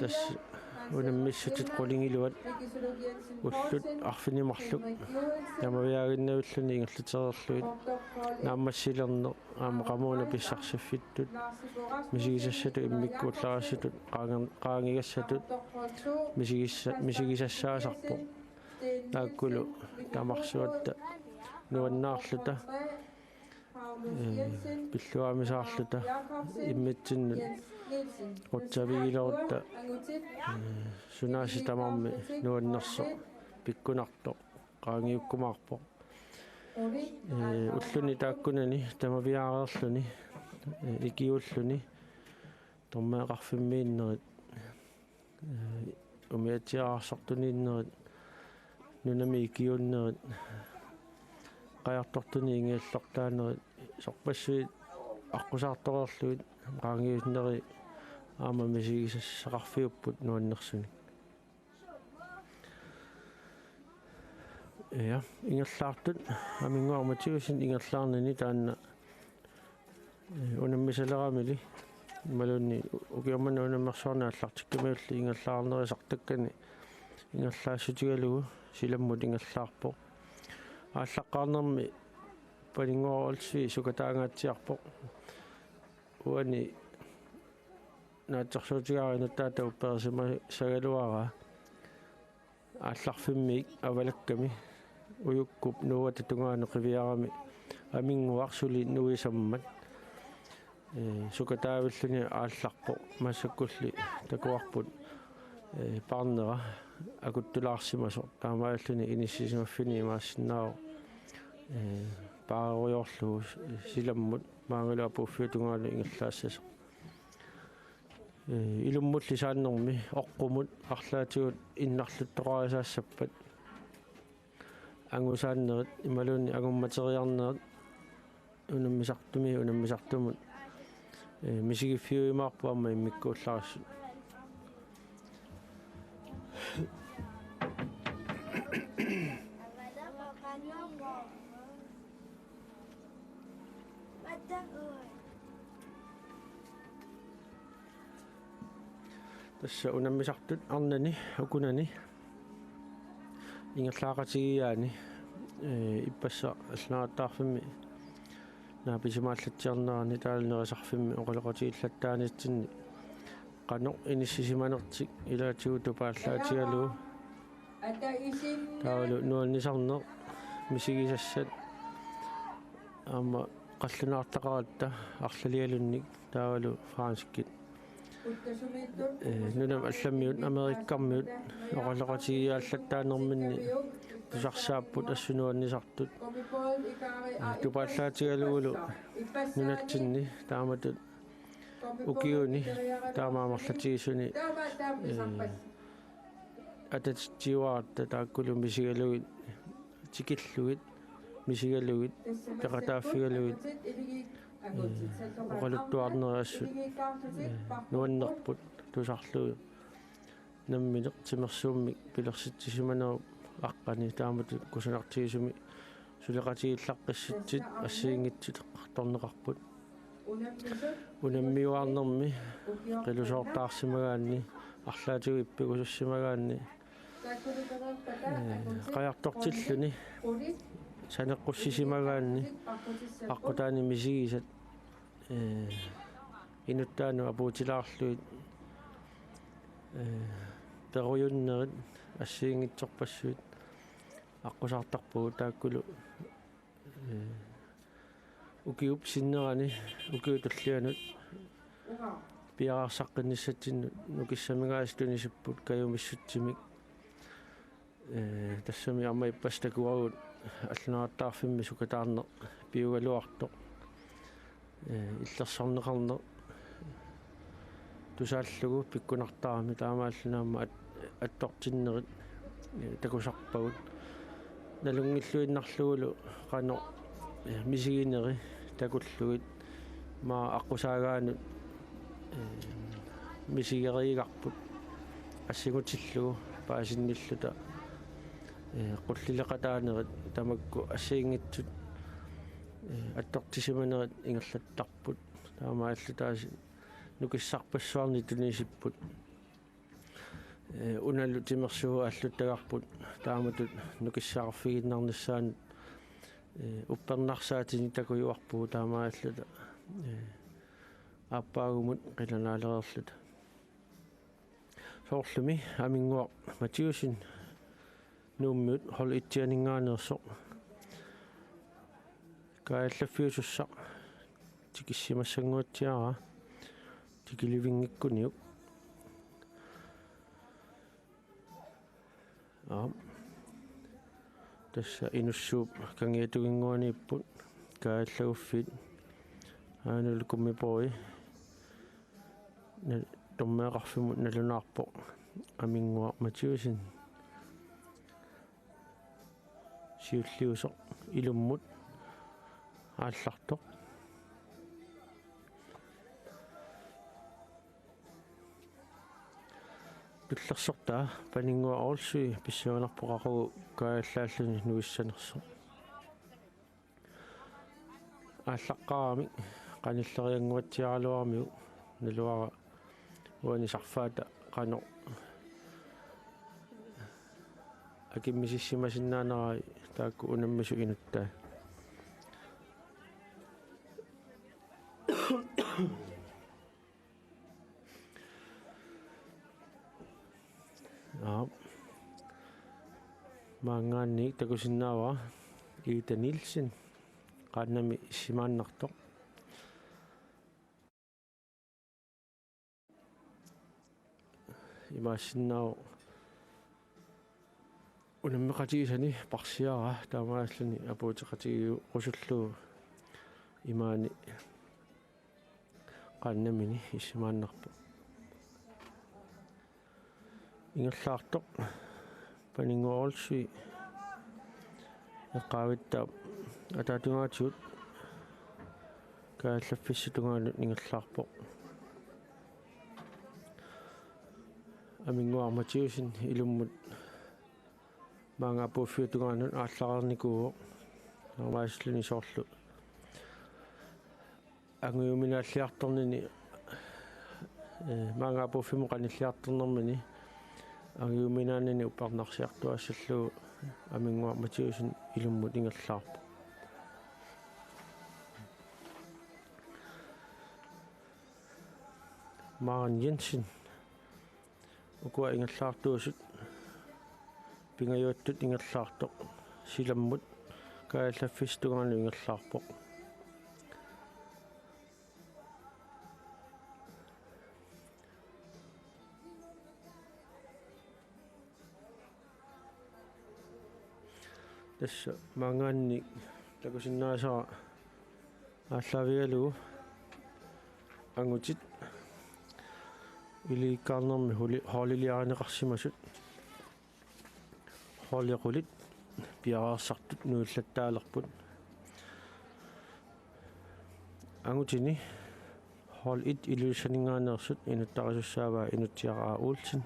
tas unammissutit qulingiluat ullut arfinimarluk namaviaginnaulluni ingerlutererluit naammassilerner aamaqamuuna pissarsiffitut misigisassatu immikkuullarassatut qaangigassatut misigisassaasarpo taakkulu tamarsuatta nuannaarluta pilluamisaarluta immitsinnut qutsavigilerutta sunaasi tamarmi nuannerso pikkunarto qaangiukkumaarpo ulluni taakkunani tamaviaareerluni ikiulluni tormeeqarfimmiinnerit umiatiarsortuniinnerit nunami ikiunnerit qajartortuni ingiallortaanerit sorpassuit аққусаартореерлуит qaangiusneri aama misigisassaqarfiupput nuannersuni ja ingerlaartut aminguarmatiusin ingerlaarnani taanna unammisaleraamili malunni ukiormanna unammersuarna allartikkimaulli ingerlaarnerisartakkani ingerlaassutigalugu silammut ingerlaarpo ааllaqqaarnermi palinguorulsi sukataangaatsiarpo uani naatsorsuutigaarinuttaata uppeersima sagaluara aallarfimmiik avalakkami uyukkup nuuatatungaanu qiviarami aminguarsuli nuisammat sukataavilluni aallarpo massakkulli takuarput parnera akuttulaarsimaso taamaalluni inissisimafini maassinnaaro paaroriorlugu silammut maangala apuffiutungaalu ingerlaassasa ilummulli saannermi oqqumut arlaatigut innarluttoqarisaassappat angusaannerit imaluni agummateriarnerit unammisartumut misigiffiuimaarpuamma immikkuullarassu tässä unammisartut arnani ukunani ingerlaaqatigiaani ippassa allanaataarfimmi naapisimaallatiarnerani taalunerisarfimmi oqaloqatigillattaanitsinni qanoq inissisimanertik ilaatigu tupaallaatigalugu taalu nuannisarner misigisassat aama qallunaartaqaratta arlalialunnik taavalu franskit nunam allammiut amerikkarmiut oqaloqatigiaallattaanerminni tusarsaapпут assunuannisartut tupaallaatigalugulu nunatsinni taamatut ukiuni taamaamarlatigisuni atatitsiuaratta taakkulu misigalugit tikillugit misigalugit peqataaffigalugit oqaluttuarneriassut nuannerput tusarlugu nammineq timersuummik pilersittisimanaru aqqani taamatut kusanartigisumi suleqatigillaqqissitsit assiingitsit eqqartorneqarput unammiuarnermi qilusoortaarsimagaanni арлаатигу иппигусуссимагаанни qajartortilluni saneqqussisimaгаанни аққутаани мисигисат инуттаану апуутилаарлуит перуйуннерит ассиингитсорпассуит аққусаартарпугу тааккулу укиуп синнерани укиутуллианут пиараарсаққинниссатсиннут нукиссамигаастунисиппут каюмиссутсимик тассами амма иппастакуагут аллунааттаарфимми сукатаарнеқ пиугалуарто иллерсарнеқарнеқ тусааллугу пиккунартаарми таамааллунаама аттортиннерит такусарпагут налунгиллуиннарлугулу қано мисигинери такуллугит ма аққусаагаанут мисигериигарпут ассигутиллугу паасинниллута qullileqataaneret tamakku assiingitsut attortisimaneret ingerlattarput taamaallu taasi nukissarpassuarni tunisipput unalu timersugu аллуттагарпут тааматут нукиссаарфигиннарнассаан уппернарсаатини такуюарпуу таамааллута ааппаагумут қиланаалерерлута соорлуми амингуа матиусин нууммиут хол итсианингаанерсо кааллаффиусуссақ тикиссимассангуатсиара тикиливингиккуниук тасса инуссууп кангиатугингуанииппут кааллагуффит аанулукуммипори томмеақарфимут налунаарпо амингуа матиусин сиуллиусо илуммут ааллартоқ туллерсортаа панингуа оорсуи писсуанарпоқару кааллааллуни нуиссанерсо ааллаққарами қаниллериангуатсиаралуармиу налуара уани сарфаата қано акиммисиссимасиннаанераа таакку унаммису инуттаа маангаанни такусиннаава Ida Nielsen qaannami simaannartoq имаассиннаау унаммеқатигисани парсиара таамааллуни апуутеқатигиу qusуллуу имаани qaannamini иссимааннарпу ингерлаартоқ панингуорулси эққавитта атаатунгаатиут кааллаффиссутунгаалу ингерлаарпоқ амингуарматиусин илуммут маангапуффиутунгаанут ааллаарникуу нормааслуни соорлу ангиуминааллиарторнини маангапуффиму каниллиарторнэрмини ангиуминаанини уппарнарсиартуассаллуу амингуарматиусин илуммут ингерлаарпо Maren Jensen ukua ingallaartuusut pingajuuttut ingallaartoq silammut kaallaffistungaanu ingallaarpoq tassa maangaanni takusinnaasara ааславигалугу ангутит иликкаарнерми хоолилиаринеқарсимасут хоолиақулит пиараарсартут нууллаттаалерпут ангутини хоол ит илуссанингаанерсут инуттарисуссааваа инутсиараа уулсин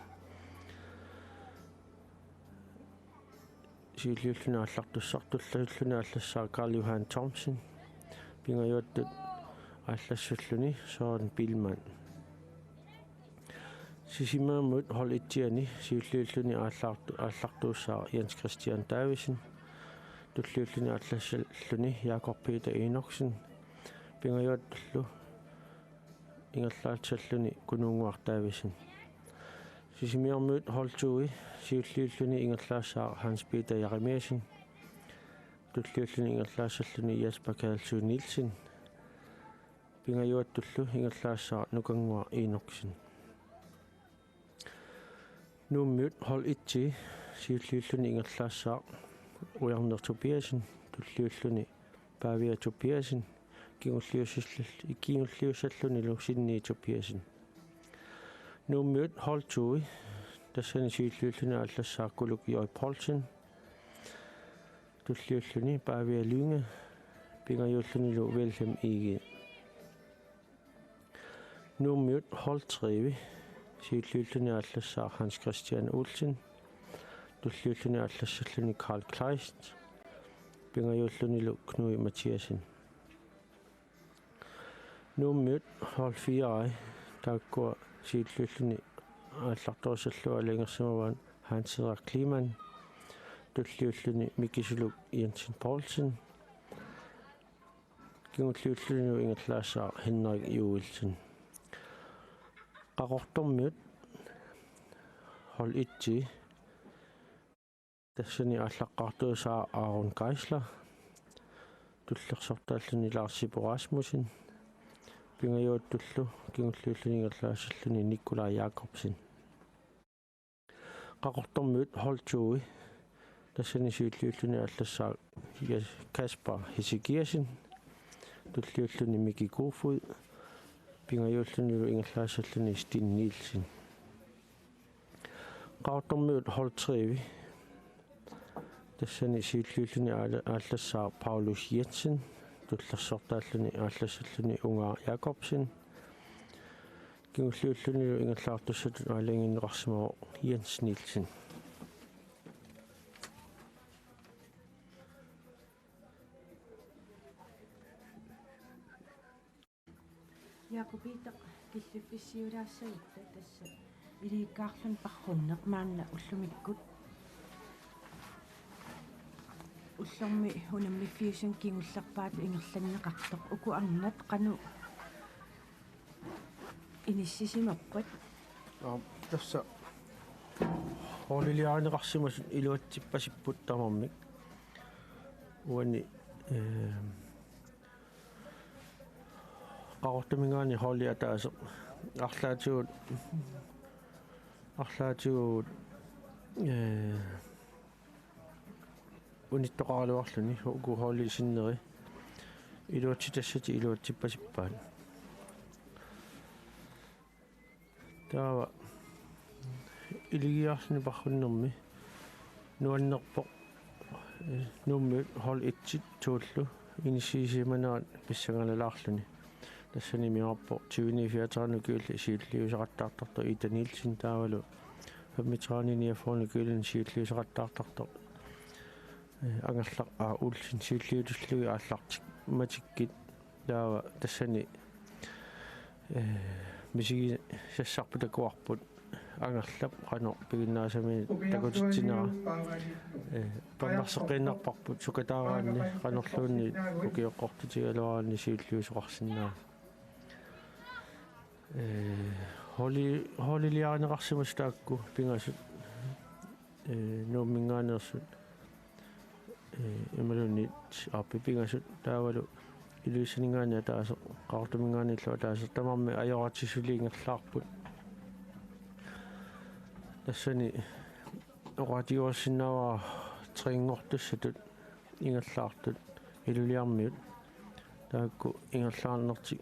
сииллиуллуна аллартуссартуллаллуна аллассаа Карл Johan Thomsen пингаjuuttut аллассуллуни Søren Billmann сисимаамут хол итсиани сиуллиуллуни ааллартууссаа Jens Christian Davidsen туллиуллуни аллассаллуни Jakob Peter Enoksen пингаjuuttуллу ингерлаатсаллуни кунуунгуар Davidsen сисимиармут холтуи сиуллиуллуни ингерлаассаа Hans Peter Jeremiasen туллиуллуни ингерлаассаллуни Jesper Kjærulff Nielsen пингаjuuttуллу ингерлаассаа нукангуар Enoksen нууммиут хол итси сиуллиуллуни ингерлаассаа Уярнер Tobiasen туллиуллуни Pavia Tobiasen кигуллиуссаллуни лусинни Tobiasen нууммиут холтуи тассани сиуллиуллуни аллассаа кулук Jørg Poulsen туллиуллуни Pavia Lynge пингаjuullunилу Wilhelm Ige нууммиут холтриви сиуллиуллуни аллассаа Hans Christian Olsen туллиуллуни аллассаллуни Carl Kleist пингаjuullunилу Knud Mathiasen нууммиут хол 4 тааккуа сиуллиуллуни ааллартуусаллуа алингерсимаваан Hans-Henrik Kliman туллиуллуни Микисулук Jensen Poulsen кигуллиуллуни ингерлаассаа Henrik Juelsen qaqortormiut hol itsi тассани ааллаққартуусаа Aaron Geisler туллерсортааллуни Lars-Sippo Rasmussen пингаюуттуллу кигуллиуллуни ингерлаассаллуни Nikolaj Jakobsen qaqortormiut hol 2 тассани сиуллиуллуни ааллассаа Kasper Hesekiasen туллиуллуни Miki Kofod пингаюуллуни ингерлаассаллуни Stin Nielsen qaqortormiut hol 3 тассани сиуллиуллуни ааллассаа Paulus Jensen туллерсортааллуни ааллассаллуни Ungar Jakobsen кигуллиуллуни ингерлаартуссат аалингиннеқарсимаа Jens Nielsen Jakobita killiffissiulaassagitта tassa иликаарлун парруннеq маанна уллумиккут уллорми унамми фьюшн кингуллерпаат ингерланнеқартоq уку арнат qaну иниссисимаппат тасса холилиаанеқарсимас илуатсиппасиппут тамармик уани qaqortamingaani hooliataase арлаатигуут униттоқаралуарлуни уку хоолисиннери илуатситассати илуатсиппасиппаат таава илигиарлуни парруннэрми нуаннерпоқ нумми хол итсит тууллу инисисиманаат писсагалалаарлуни тассани миарпо 2034 кюлли сиуллиусеқаттаартарто Ida Nielsen таавалу 35 кюлли сиуллиусеқаттаартарто ангерлақ ууллин сиуллиутуллуги ааллартик матиккит таава тассани мисиги сассарпутакуарпут ангерлап қано пигиннаасами такутитсинера паннарсеқиннарпарпут сукатаараанни қанерлуунни укиоққортитигалуаранни сиуллиусеқарсинаа холилиаанеқарсимас таакку пингасут нууммингаанерсут ималунит аппи пингасут таавалу илуисинингаани таасо қартумингааниллуа таасо тамарми аёратисулиингерлаарпут тассани оратиуассиннаава трингортуссатут ингерлаартут илулиармиут таакку ингерлаарнертик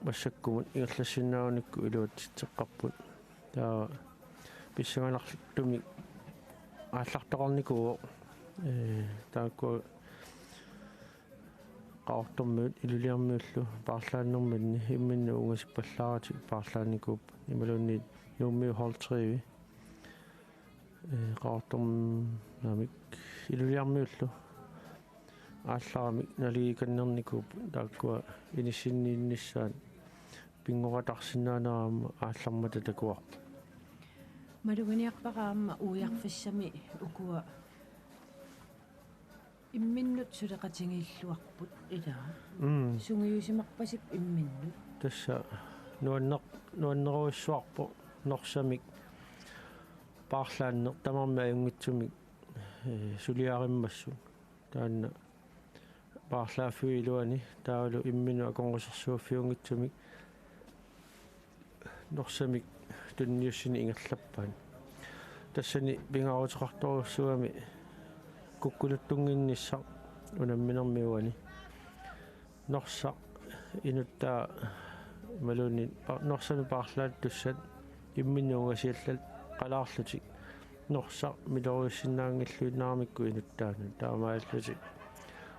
массаккумут ингерлассиннааникку илуатситеққарпут таа писсагаларлуми ааллартоқарникуу таакку qaortormiut ilulиармиуллу paarlaannermanni imminnu ungasippallaaratik paarlaanikuup imalunniit nuummiu holtrivi qaortornaamik ilulиармиуллу ааллаарамик налигиканнерникууп тааккуа инисиннииннissaat пингоратарсинаанерама ааллармата такуарпа малуганиарпараама уиарфассами укуа имминнут сулеқатингииллуарпут илаа сунгиусимарпасип имминнут тасса нуаннеруиссуарпо норсамик paarlaanner tamarmi ajungitsumik suliarimmassut taanna paarlaafiuiluani taavalu imminu akongusarsuuffiungitsumik norsamik tunniussini ingerlappaan тассани пингаруутеқарторуссуами куккулуттунгинниссақ унамминермиуани норса инуттаа малуни норсами paarlaat туссат имминунгасиаллал qalaarlutik норса милоруиссиннаангиллуинаарамикку инуттаана таамааллутик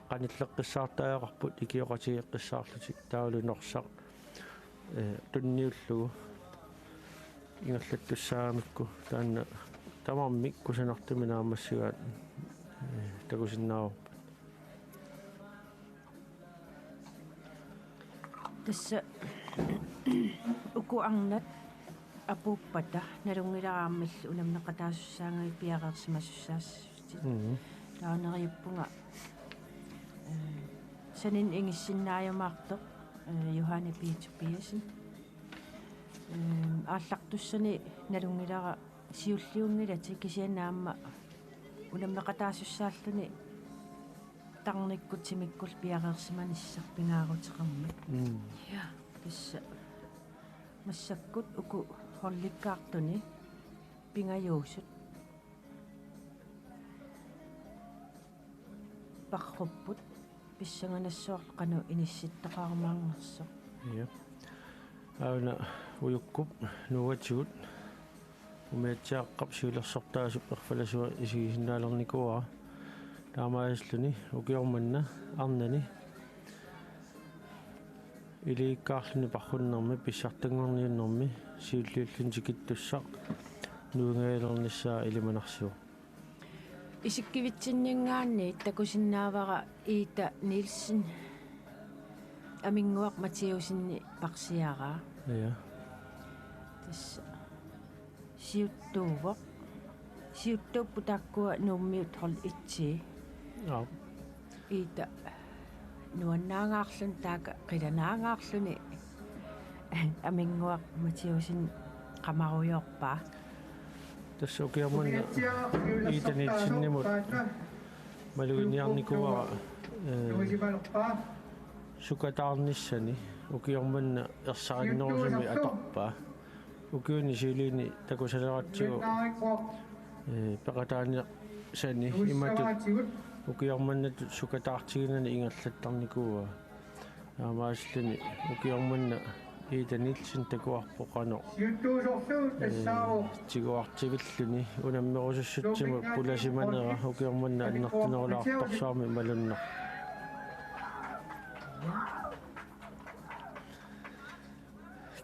qanilleqqissaartaaqarput ikioqatigeqqissaarlutik taulu norsa tunniullugu ingerlattussaaramikku taanna tamarmik kusanartuminaamassigaat takusinnaarup tassa ukuarnat апууппата налунгиларааммал унамнеқатаассаангай пиақарсимассаас таанериуппунга санин ингиссиннаajamaartoq Johanne Peter Pearson ааллартуссани налунгилара сиуллиунгилати кисианаамма унамнеқатаассааллуни тарниккут симиккул пиақарсиманиссар пингаарутеқарми я тасса массаккут уку холликкаартуни пингаюусут парруппут писсанганассуарлqanu инисситтоқармаарнерсо я ауна уюккуп нуатсуут умеатсааққап сиулерсортаасуп перфаласуа исигисиннаалерникуа таамааслуни укиорманна арнани илииккаарлуни парруннэрми писсартангорниуннэрми сиуллиуллун сикиттуссақ нуунгаалерниссаа илиманарсуа исиккивитсиннингаанни такусиннаавара Ита Нилсен амингуақ Матиусинни парсиараа я тасса сиуттуувоқ сиуттууппу тааккуа нууммиут хол итси Ита нуаннаагаарлун таaka қиланаагаарлуни амингуақ Матиусин қамаруйорпаа тасса укиорманна Итанитсиннимут малуиниарникуа сукатаарниссани укиорманна ерсариннерусуми аторпаа укиуни силини такусалератсигу пеқатаани сани иматут укиорманнату сукатаартигинани ингерлаттарникуа аамааслуни укиорманна Итанилсин такуарпоқано тигуартивиллуни унаммерусуссутсиму пуласиманера укиорманна аннертинерулаарторсаарми малуннер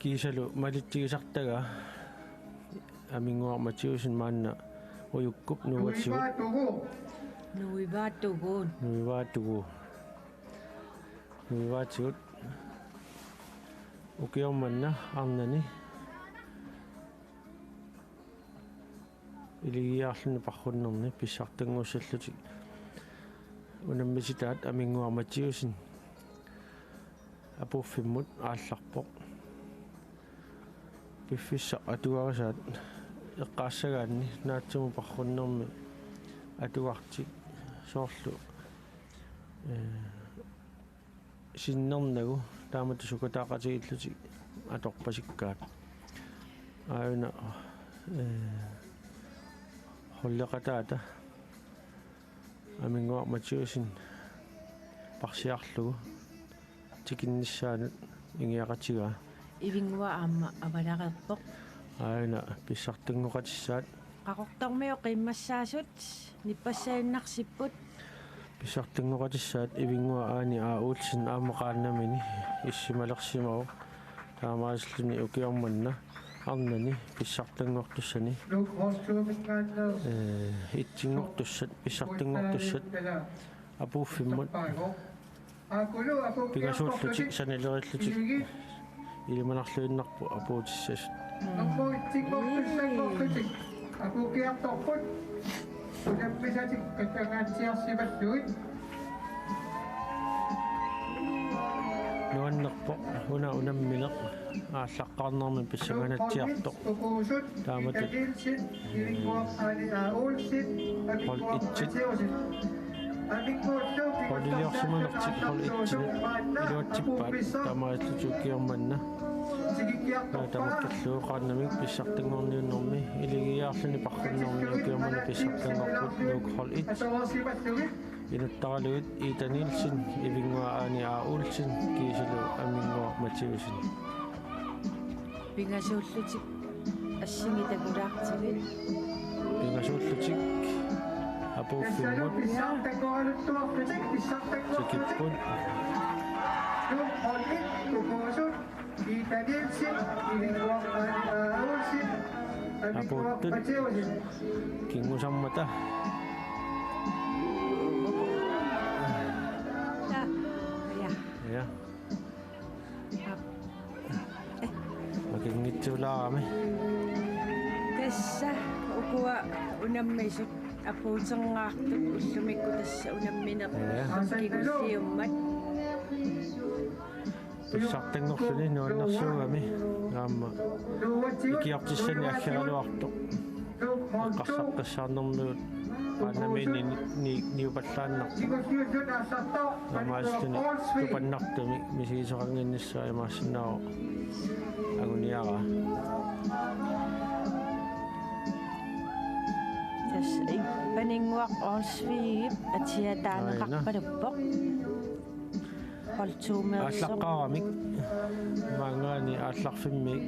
кисалу малиттигисартага амингуар Матиусин маанна уюккуп нуатсигут нуиваатугут укиорманна арнани илигиаарлуни парруннерни писсартангуссаллути унаммиситаат амингуар Матиусин апуффиммут аалларпоқ пиффисса атуарисаат эққаассагаанни наатсуму парруннерми атуартик соорлу синнернагу таамату сукатаақатигиллути аторпасиккаат аавна холлекатаата амингуар Матиусин парсиарлугу тикинниссаанут ингиақатигаа ивингуа аама авалареерпоқ аавна писсартангоқатиссаат qaqortarmiu qimmassaasut nippassainnarsipput писсартангоқатиссаат ивингуа аани аауулсин аамақааннамини иссималерсимау таамааслуни укиорманна арнани писсартангортуссани итсингортуссат писсартангортуссат апуффиммут пигасууллутик санилериллутик илиманарлуиннарпу апуутиссас акукиарторпут унаммисатик каттагаатсиарсималлуит нуаннерпо унаммилеқ ааллаққарнерми писсаганатсиартоқ таамату хол итсит холилиарсиманертик хол итсит илуатсиппаат таамааллутукиорманна тамаккаллуоқааннамик писсартангорниуннэрми илигиаарлуни парруннэрми укиормана писсартангорпут нук хол ит инуттаралуит Итанилсин ивингуа аани ааулсин кисалу амингуа Матиусин пингасууллутик ассигитакулаартигит пингасууллутик апуффиммут сикиппут апуттут кингусаммата я макингитсулаарами tassa ukua unammisut apuuterngаарtut ullumikku tassa unammineq kigulliummat писсартангорлуни нуаннэрсуугами аама икиартиссани аллагалуарто эққарсаққассаарнэрмуут аанамини ниупаллааннарто намаастуни тупаннартуми мисигисоқангиннассаа ямаассинааро агуниара тас панингуақ орсвиип атиатаанеқарпалуппоқ холтуумеерсо ааллаққарамик маангаани аалларфиммик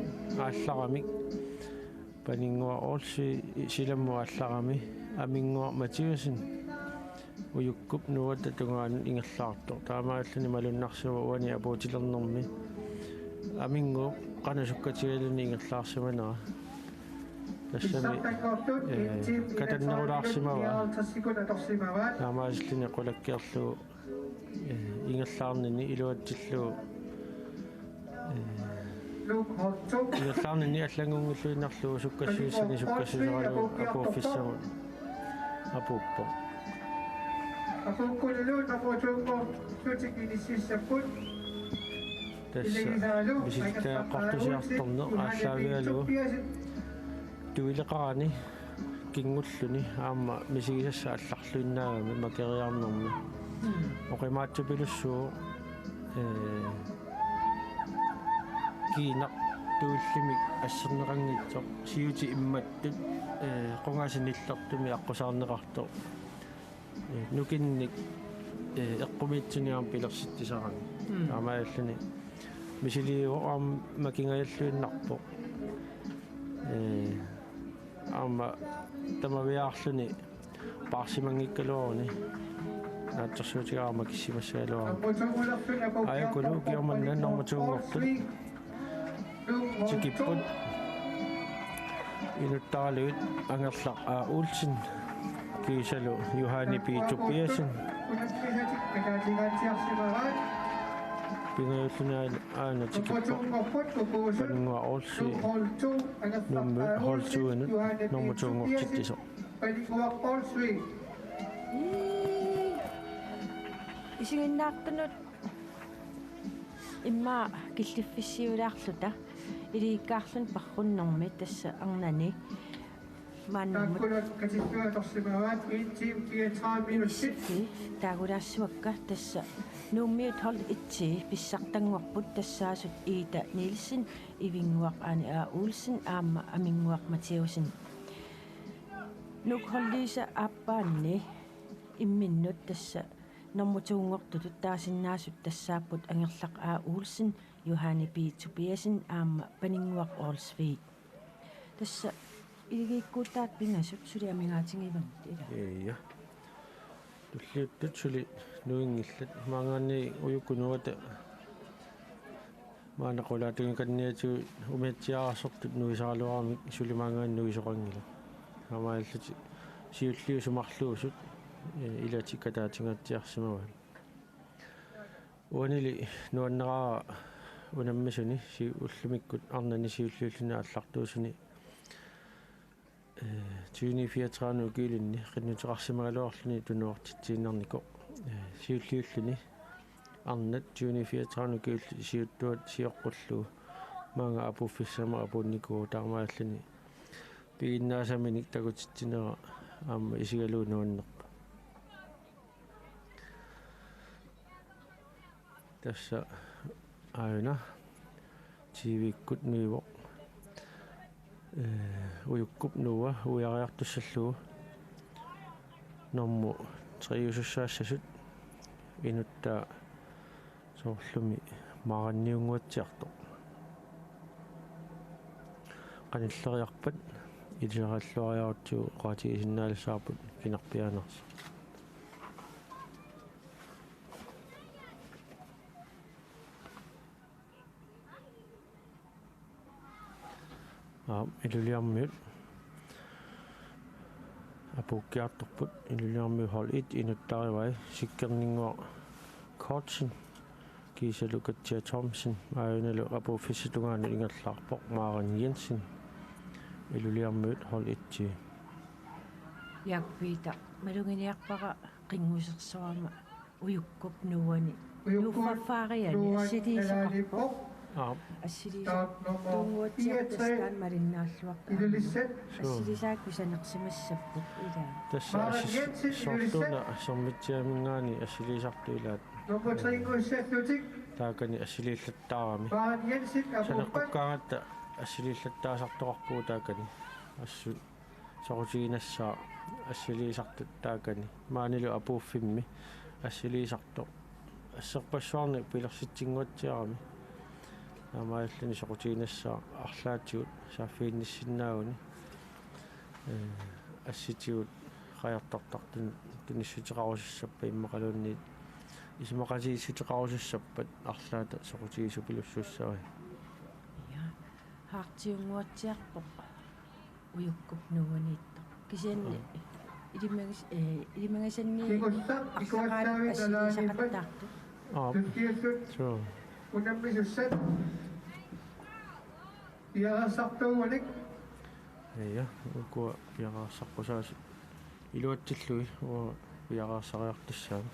аалларамик панингуа орси силамму аалларами амингуа матиусин уюккуп нуата тунгаан ингерлаарто таамааллани малуннарсуа уани апуутилернэрми амингу qanasukkatigiluni ингерлаарсиманера тассами катаннерулаарсимава таамааллани qulakkiarluu ингерлаарнини илуатсиллуу ингерлаарнини аллагунгуллуиннарлуу суккассуиссани суккассусералуу апуоффиссамут апууппо апуккуллуу напотууммо сутикинississapпут тасса биситтааққартусиарторнер ааллаавиалуу туилеқарани кингуллуни аама мисигисасса алларлуиннаагами макериарнерми оқимаатсупилуссуу кина тууллимик ассернеқангитсоқ сиути имматтут қонгаасиниллертуми аққусаарнеқартоқ нукинник эққумиитсуниарм пилерситтисарани таамааллани мисилиуаам макингаяллуиннарпоқ аама тамавиаарлуни парсимангиккалуарни наатсерсуутигаама киссимассаалуара аякулу киорманна норматуунгортут тикиппут инуттаалуит ангерлақ уулсин кисалу юхани питупиасин пингааллунаан аана тикиппут панингуа орси нумму холтуинут норматуунгортиттисо исигиннаартунут имма киллиффиссиулаарлута иликкаарлун парруннэрми тасса арнани мааннамут катиттуаторсимаваат интим киатрааминуссит таагулаассуакка тасса нууммиут хол итси писсартангуарпут тассаасут иита нилсин ивингуақ аани уулсин аама амингуақ матиусин нук холлиса аппаанни имминнут тасса нормутуунгортутут таасиннаасут тассааппут ангерлақ уулсин юхани питупиасин аама панингуақ орсвит тасса илигиккуутаат пингасут сулиамингаатингиван ила ия туллиуттут сули нуингиллат маангаани уюккунуата маанақулаатунгиканниату умиатсиарасортут нуисаалуарамик сулимаангаан нуисоқангила амааллути сиуллиусумарлуусут илати катаатингатсиарсимаван уанили нуаннераа унаммисуни си уллумиккут арнани сиуллиуллуна аллартуусуни 24 килинни qinnuteqarsimaluarluni tunuartitsiinnerniku siulliulluni arnat 24 kiulli siuttuat siоққуллу маага апуффиссама апунникуу таамааллани пигиннаасаминик такутитсинера аама исигалуунуаннерпа тасса аана тивиккут нуиво уюккуп нуа уяриартуссаллуу норму триусуссаассасут инутта соорлуми маранниунгуатсиарто каниллериарпат илисераллуариарутсуу qaatigisиннаалассаарпут кинарпианерс илулиармиут апуккиарторпут илулиармиу хол ит инуттаривай сиккернингуа кортсин кисалукатсиа томсин ааюналу апуффисситугаани ингерлаарпоқ мааран йенсен Iluliarmut hold itchi. Yakpiita malunginiarpaqa qingusersuama uyukkup nuani. Nuuffafaariani assiliisaqarpoq assiliisaqtuunguutiartastaan malinnaarluaqqa assiliisaakku saneqsimassappuq ilaa Tässä sortuna sormitsiamingaani assiliisartu ilaat. Nummer 3 Gustav Taakani assiliillattaarami. Maren Jensen er på Saneqqukkaangatta assiliillattaasartoqarpuu taakani. Assu sorutiinassaa assiliisartut taakani. Maanilu apuuffimmi assiliisarto. Asserpassuarni pilersitsinguatsiarami. Naamaallani sorutiinassaa арлаатигут сааффиинниссиннаагуни асситигут qajartartartun tunissutiqarusissappa imмақалуунниит исмақасииссутеқарусиссаппат арлаата сокутигисупилуссуссари я хаартиунгуатсиарпоқ уюккуп нуганиитто кисианни илимагасанни арлақаалу ассилисақаттаарту so unammissussat иарасартууник ja ukua piaqaarsarpusaas iluattillui uа piaqaarsariartussaami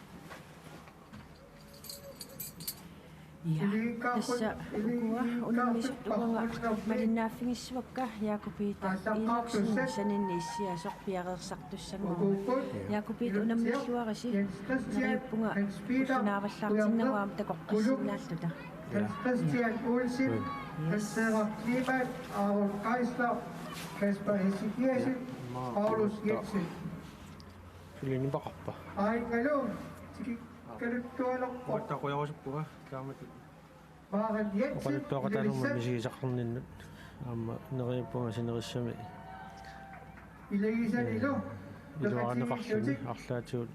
ja tässä ukua unammisuttuanga malinnaaffigissuakka Jaakopiita iinaqsungu saninniissia sorpiaqersartussanguuma Jaakopiita unammissuarisi nariuppunga ullunaavallartinnaguaam takoqqissinnaallута Hans Christian Olsen, Hans Sarah Klemann, Aaron Geisler, Kasper Hessikiersen, Paulus Jensen. Sulinipaqarpa Aingalo, tikikkaluttualorpo, uattaquyarusuppua taamati Maren Jensen, uqaluttuaqatanumma misigisaqarninnut aamma neriuppunga sinerissami Ilaisan Ilo, iluaranneqarluni арлаатигут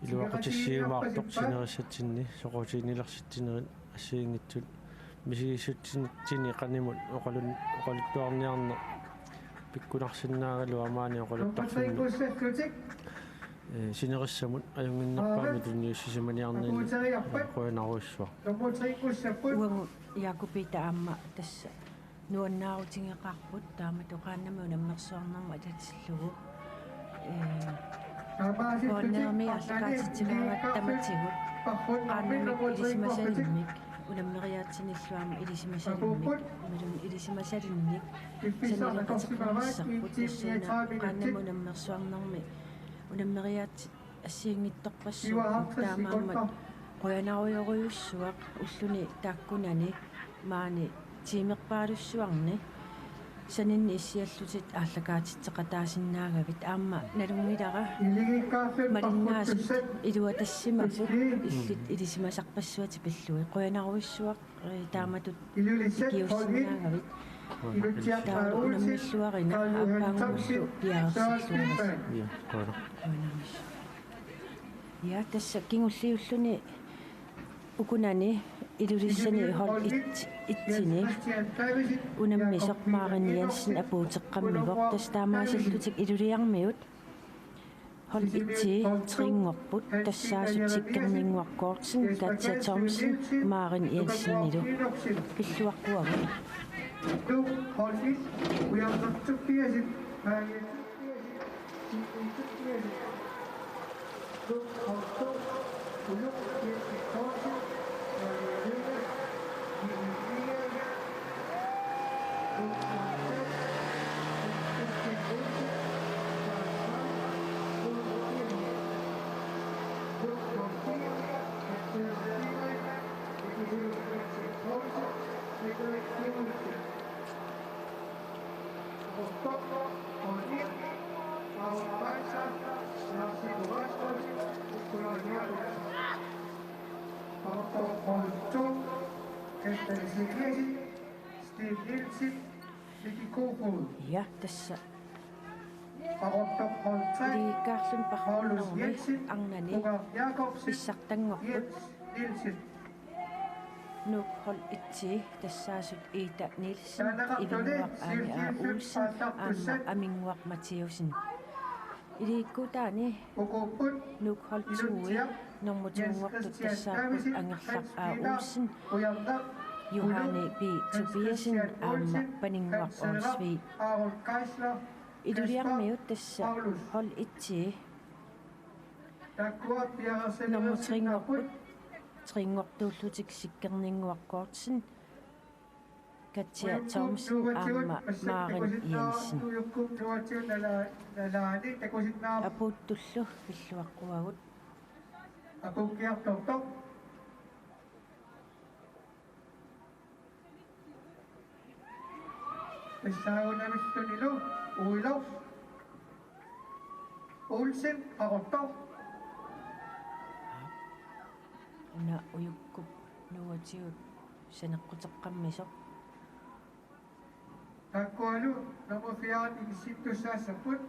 илуақатиссиумаартоқ синерissatsinni соқутиинилерситсинерит ассиингитсут мисигиссутсинитсини қанимут оқалуттуарниарне пиккунарсиннаагалу амаани Nummer 3 оқалуттарфунни Gustav Klutik, синериссамут аюнгиннерпаами тунниуссисиманиарнин қуянаруссуа Nummer 3 Gustav Bund, уангу Jaakopiita аама тасса нуаннаарутингеқарпут таама тоқааннами унаммерсуарнарма ататсиллугу Koonnermi allaqaatitsigaarattamatigut qaannamik ilisimasalimik unamneriaatsinilluama ilisimasalimik malun ilisimasalinnik saneleqatiqarissarput tassana qaannami unammersuarnermi unamneriaat assiingittorpassuut taamaammat qoyanaruyoruyussuaq ulluni taakkunani maani tiimeqpaalussuarni saninni issiallutit aallakaatitteqataasinnaagavit aamma nalungilara Iligikkaafil malinnaasut Pakkutusset, iluatassimapput illit ilisimasarpassuati pillui qoyanaruissuaq taamatut Ilulisset, Holin, ikiussinnaagavit Ilutiaq taama Olsen, unammissuarina Karl Johan appaangumullu Tamsi, Charles piaarsilluaras Lindberg. ja qoyana qoyanamis ja tassa kingulliulluni ukunani ilulissani hol itsini unammi sormaarani Jensen apuuteqqammivoq tastaamaasаллутик iluriarmiut hol itsi tringorput tassaasutikkerninguarkoorsin Katja Thomsen Maren Jensen ilu pilluarkuagu Du, Holin, we are not to fear it. ja tässä Liikaarlun liikaarlun parnormi arnani pissartangorput nuk hol itsi tassaasut Ida Nielsen ivinguaq aani Olsen aamma aminguaq Mathiusen iliikkutaani nuk hol tuui normutungortut tassaaput angerlaq Olsen Johanne B. Tobiasen aamma paningwaq orsvi Aaron Kaisler, iluliarmiut tassa hol itsi Takkua Piarasel, normutringorput tringortuullutik sikkerninguaqqoortsin Katja Thomsen aamma Maren Jensen apuuttullu pilluaqquagut Apukiartortok. Pissaagunamissunilu uilos. Olsen Arottok. una uyukkup nuatiut saneqqutеққаммисоқ Takkualu namufiaan igisittussaassapput.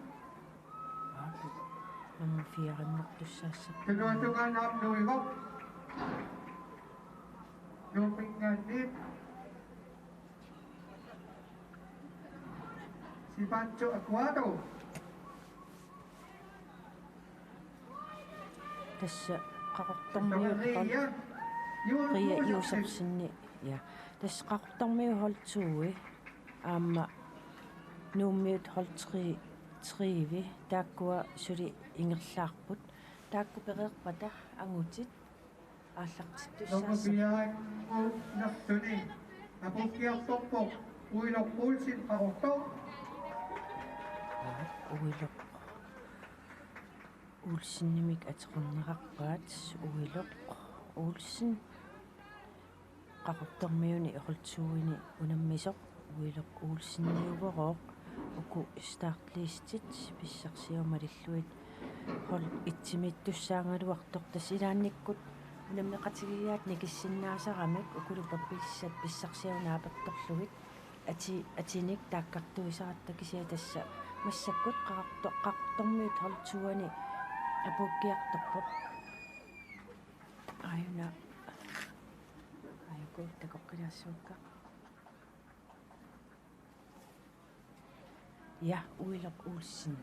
наму фиараннэртуссаассап Tunuatungaan nuigok. Numinganit. Si Pancho Acuado. тасса қақортормиут Maria. Ria Josefsenni ja тасса қақортормиу холтууи аама нууммиут холтри триви тааккуа сули ингерлаарпут таакку переерпата ангутит ааллартиттуссааса Namufiaan naftuni. Apukiartorpo. Uilok Olsen Arottok. уилоқ улсиннимик атернерарпаат уилоқ улсин qaqortormiuni iqultuuini unammisoq uiloq uulsinniuvorooq uku startlistit pissarsiumalilluit hol itsimittussaangaluartoq tasilaannikkut unammeqatigiaat nikissinnaasaqamik ukulupapissat pissarsiunaapertorlugit atinik taakkарtuisаратtakisia tassa массаккут qaqortormiut holtuani апуккиарторпоq аюна аюку такоққилаассуукка я уилоқ улсин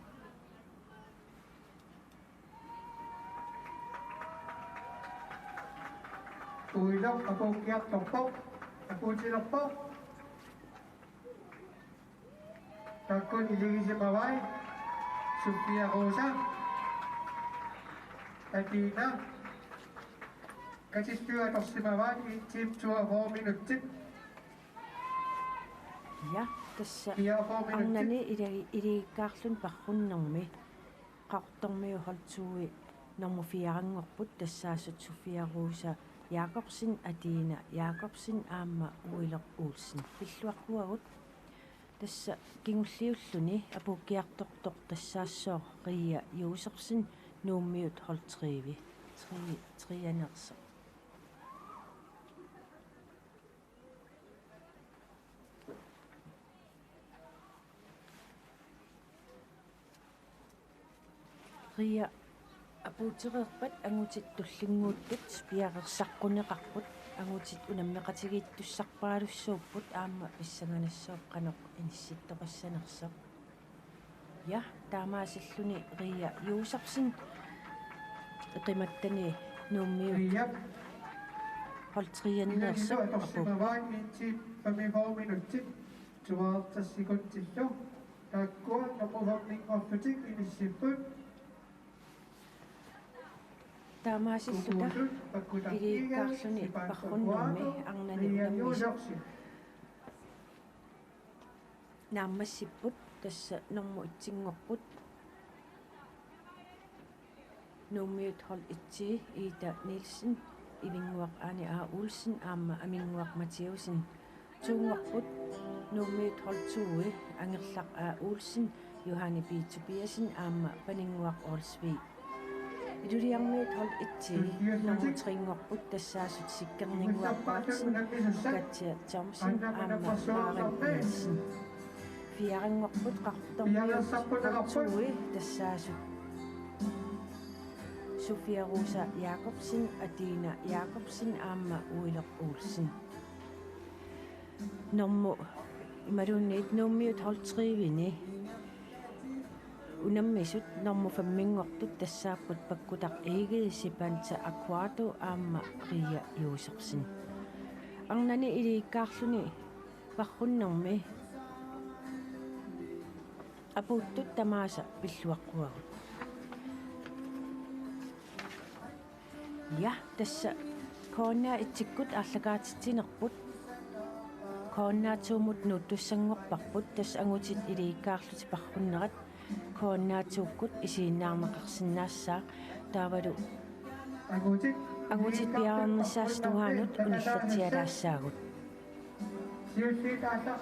Uilok apukiartorpo. Aputilorpo. Takkun iligisimawai. Sofia Rosa. Atina. Katistuatorsimawai itsim 42 minutit. я тасса 44 аннани minutit. илигикаарлун парруннэрми qaqortormiu holtuui normuffiarangorput тассаасут суффиаруusa Jakobsen Adina Jakobsen aamma uiloq uulsin pilluarpuagut tassa kingulliulluni apukkiartortoq tassaassoo Ria Josersen nuummiut holtriivi trianerse Ria апуутерерпат ангутит туллингууттут пиареrsаққунеқарпут ангутит унаммеқатигииттуссарпаалуссууппут аама писсаганассооқ қанеқ инисситтоқассанерсоқ я таамаасиллуни Ria Josersen эқиматтани нууммиут Ria. холтрианнерсоқ апу Iligisimawai itsim 45 minutit. 12 sekuntillu. Takkua namuhorningortutik inissipput. таамаасиллута илииккаарлуни парруннэрми арнани унаммисо нааммассиппут тасса норму итсингорпут нууммиут хол итсии Ита Нилсен ивингуақ Ани А Улсен аама амингуақ Матиусен тунгорпут нууммиут хол туи ангерлақ А Улсен Johanne B. Tobiasen aama paniнгуақ Олсви Iluliarmiut hol itsi normutringorput tassaasut sikkerninguarpaatsin Katja Thomsen aamma Maren Jensen fiarangorput qartormiut holtuui tassaasut Sofia Rosa Jakobsen Adina Jakobsen aamma uiloq uulsin normu imalunniit nuummiut holtriivini unammisut normu fammingortut tassaappat pakkutaq eegee Sipanta Aquado aamma Ria Josersen arnani iliikkaarluni parrunnermi apuuttut tamaasa pilluaqquagut ja tassa koonna itsikkut aarlakaatittinerput koonnaatuumut nuuttussangorparput tassa angutit iliikkaarluti parrunnerat koonnaatuukkut isiinnaarneqarsinnaasaa taavalu angutit piaarnersaas tuhaanut unillatialaassaagut Hier steht einfach